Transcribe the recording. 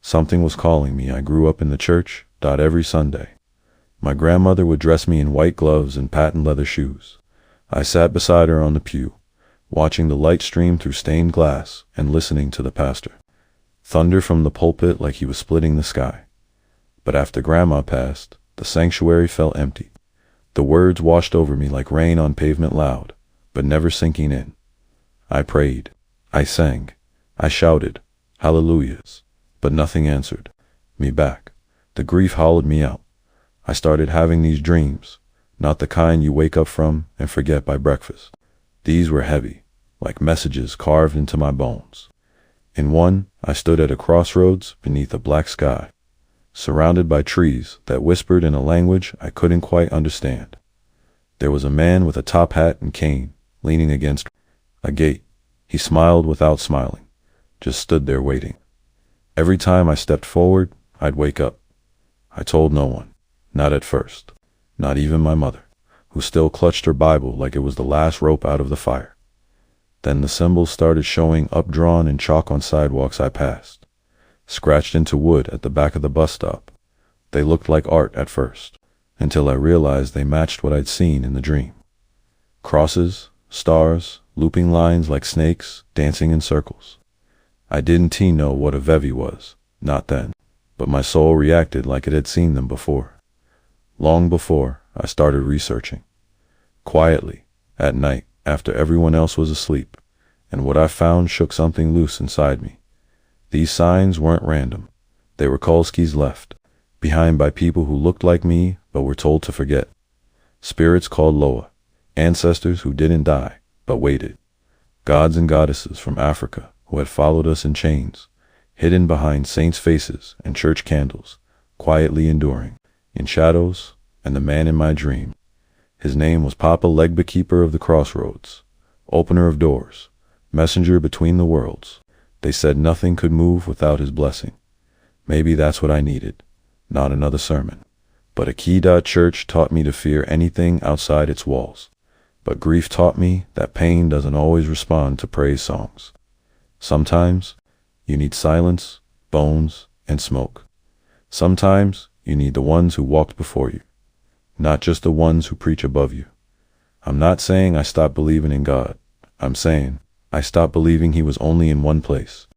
Something was calling me. I grew up in the church, every Sunday. My grandmother would dress me in white gloves and patent leather shoes. I sat beside her on the pew, watching the light stream through stained glass and listening to the pastor thunder from the pulpit like he was splitting the sky. But after Grandma passed, the sanctuary felt empty. The words washed over me like rain on pavement, loud, but never sinking in. I prayed, I sang, I shouted, hallelujahs, but nothing answered me back. The grief hollowed me out. I started having these dreams, not the kind you wake up from and forget by breakfast. These were heavy, like messages carved into my bones. In one, I stood at a crossroads beneath a black sky, surrounded by trees that whispered in a language I couldn't quite understand. There was a man with a top hat and cane, leaning against a gate. He smiled without smiling, just stood there waiting. Every time I stepped forward, I'd wake up. I told no one, not at first, not even my mother, who still clutched her Bible like it was the last rope out of the fire. Then the symbols started showing up, drawn in chalk on sidewalks I passed, scratched into wood at the back of the bus stop. They looked like art at first, until I realized they matched what I'd seen in the dream. Crosses, stars, looping lines like snakes, dancing in circles. I didn't know what a Vevi was, not then, but my soul reacted like it had seen them before. Long before I started researching. Quietly, at night, after everyone else was asleep, and what I found shook something loose inside me. These signs weren't random. They were Kolsky's left, behind by people who looked like me but were told to forget. Spirits called Loa, ancestors who didn't die but waited. Gods and goddesses from Africa who had followed us in chains, hidden behind saints' faces and church candles, quietly enduring, in shadows. And the man in my dream, his name was Papa Legba, keeper of the crossroads, opener of doors, messenger between the worlds. They said nothing could move without his blessing. Maybe that's what I needed, not another sermon. But a key. Church taught me to fear anything outside its walls. But grief taught me that pain doesn't always respond to praise songs. Sometimes you need silence, bones, and smoke. Sometimes you need the ones who walked before you, not just the ones who preach above you. I'm not saying I stopped believing in God. I'm saying I stopped believing he was only in one place.